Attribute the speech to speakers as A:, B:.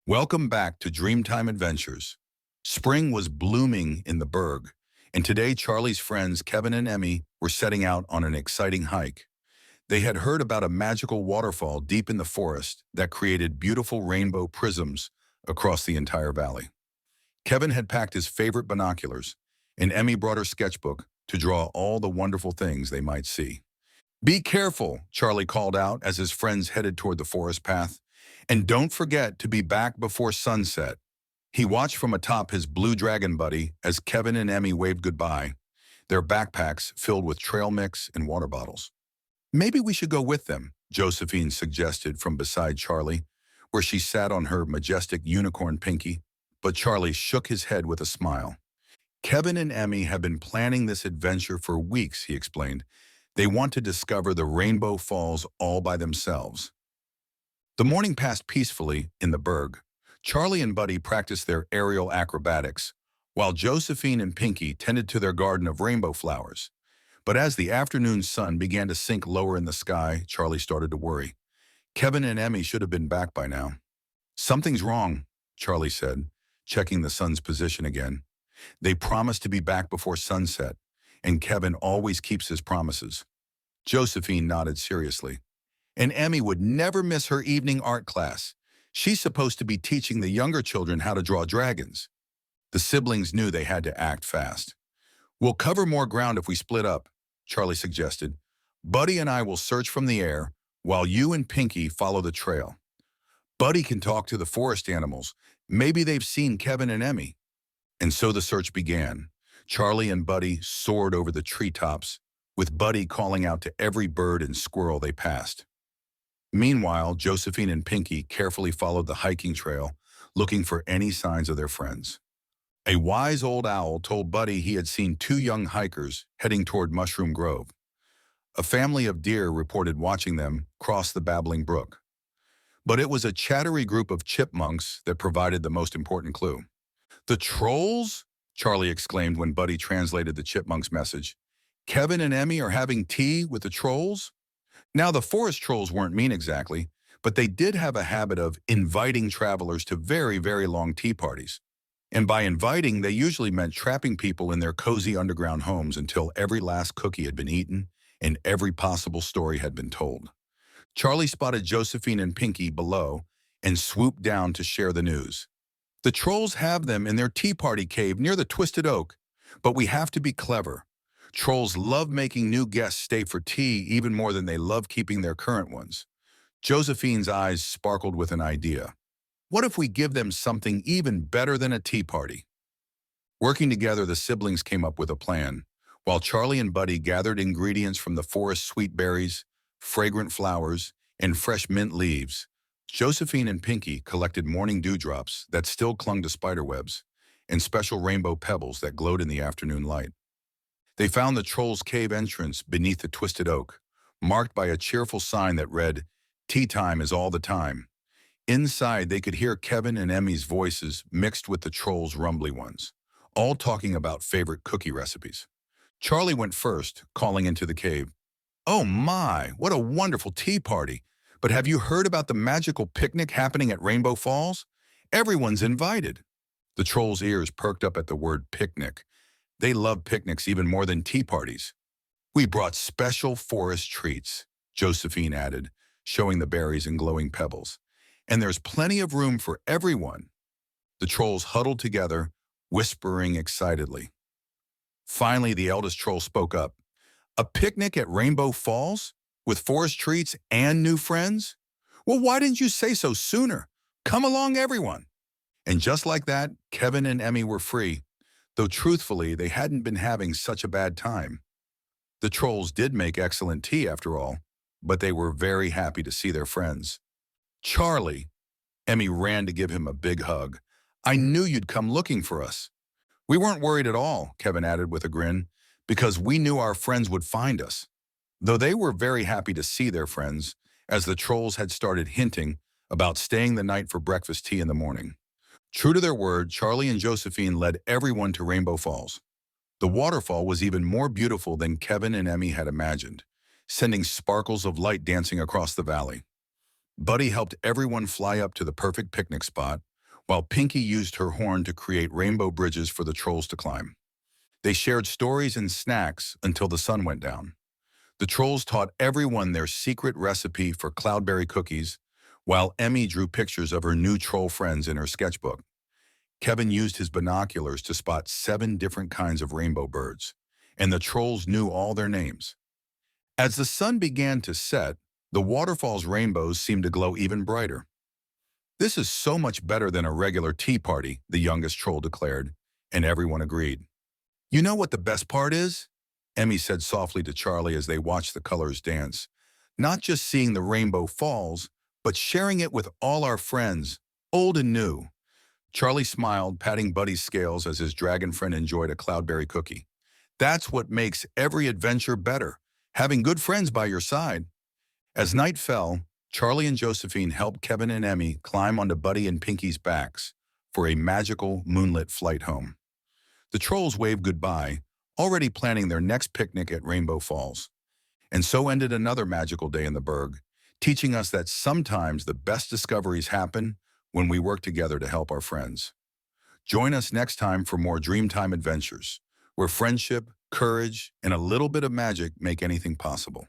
A: Welcome back to Dreamtime Adventures. Spring was blooming in the Berg, and today Charlie's friends Kevin and Emmy were setting out on an exciting hike. They had heard about a magical waterfall deep in the forest that created beautiful rainbow prisms across the entire valley. Kevin had packed his favorite binoculars, and Emmy brought her sketchbook to draw all the wonderful things they might see. Be careful, Charlie called out as his friends headed toward the forest path. And don't forget to be back before sunset. He watched from atop his blue dragon buddy as Kevin and Emmy waved goodbye, their backpacks filled with trail mix and water bottles. Maybe we should go with them, Josephine suggested from beside Charlie, where she sat on her majestic unicorn pinky, but Charlie shook his head with a smile. Kevin and Emmy have been planning this adventure for weeks, he explained. They want to discover the Rainbow Falls all by themselves. The morning passed peacefully in the Berg. Charlie and Buddy practiced their aerial acrobatics, while Josephine and Pinky tended to their garden of rainbow flowers. But as the afternoon sun began to sink lower in the sky, Charlie started to worry. Kevin and Emmy should have been back by now. Something's wrong, Charlie said, checking the sun's position again. They promised to be back before sunset, and Kevin always keeps his promises. Josephine nodded seriously. And Emmy would never miss her evening art class. She's supposed to be teaching the younger children how to draw dragons. The siblings knew they had to act fast. We'll cover more ground if we split up, Charlie suggested. Buddy and I will search from the air, while you and Pinky follow the trail. Buddy can talk to the forest animals. Maybe they've seen Kevin and Emmy. And so the search began. Charlie and Buddy soared over the treetops, with Buddy calling out to every bird and squirrel they passed. Meanwhile, Josephine and Pinky carefully followed the hiking trail, looking for any signs of their friends. A wise old owl told Buddy he had seen two young hikers heading toward Mushroom Grove. A family of deer reported watching them cross the babbling brook. But it was a chattery group of chipmunks that provided the most important clue. The trolls? Charlie exclaimed when Buddy translated the chipmunk's message. Kevin and Emmy are having tea with the trolls? Now, the forest trolls weren't mean exactly, but they did have a habit of inviting travelers to very, very long tea parties. And by inviting, they usually meant trapping people in their cozy underground homes until every last cookie had been eaten and every possible story had been told. Charlie spotted Josephine and Pinky below and swooped down to share the news. The trolls have them in their tea party cave near the Twisted Oak, but we have to be clever. Trolls love making new guests stay for tea even more than they love keeping their current ones. Josephine's eyes sparkled with an idea. What if we give them something even better than a tea party? Working together, the siblings came up with a plan. While Charlie and Buddy gathered ingredients from the forest sweet berries, fragrant flowers, and fresh mint leaves, Josephine and Pinky collected morning dewdrops that still clung to spiderwebs and special rainbow pebbles that glowed in the afternoon light. They found the troll's cave entrance beneath the Twisted Oak, marked by a cheerful sign that read, "Tea time is all the time." Inside, they could hear Kevin and Emmy's voices mixed with the troll's rumbly ones, all talking about favorite cookie recipes. Charlie went first, calling into the cave. Oh my, what a wonderful tea party! But have you heard about the magical picnic happening at Rainbow Falls? Everyone's invited. The troll's ears perked up at the word picnic. They love picnics even more than tea parties. We brought special forest treats, Josephine added, showing the berries and glowing pebbles. And there's plenty of room for everyone. The trolls huddled together, whispering excitedly. Finally, the eldest troll spoke up. A picnic at Rainbow Falls? With forest treats and new friends? Well, why didn't you say so sooner? Come along, everyone. And just like that, Kevin and Emmy were free, though truthfully, they hadn't been having such a bad time. The trolls did make excellent tea after all, but they were very happy to see their friends. Charlie, Emmy ran to give him a big hug. I knew you'd come looking for us. We weren't worried at all, Kevin added with a grin, because we knew our friends would find us. Though they were very happy to see their friends, as the trolls had started hinting about staying the night for breakfast tea in the morning. True to their word, Charlie and Josephine led everyone to Rainbow Falls. The waterfall was even more beautiful than Kevin and Emmy had imagined, sending sparkles of light dancing across the valley. Buddy helped everyone fly up to the perfect picnic spot, while Pinky used her horn to create rainbow bridges for the trolls to climb. They shared stories and snacks until the sun went down. The trolls taught everyone their secret recipe for cloudberry cookies, while Emmy drew pictures of her new troll friends in her sketchbook. Kevin used his binoculars to spot 7 different kinds of rainbow birds, and the trolls knew all their names. As the sun began to set, the waterfall's rainbows seemed to glow even brighter. "This is so much better than a regular tea party," the youngest troll declared, and everyone agreed. "You know what the best part is?" Emmy said softly to Charlie as they watched the colors dance. "Not just seeing the rainbow falls, but sharing it with all our friends, old and new." Charlie smiled, patting Buddy's scales as his dragon friend enjoyed a cloudberry cookie. "That's what makes every adventure better, having good friends by your side." As night fell, Charlie and Josephine helped Kevin and Emmy climb onto Buddy and Pinky's backs for a magical moonlit flight home. The trolls waved goodbye, already planning their next picnic at Rainbow Falls. And so ended another magical day in the Berg, teaching us that sometimes the best discoveries happen when we work together to help our friends. Join us next time for more Dreamtime adventures, where friendship, courage, and a little bit of magic make anything possible.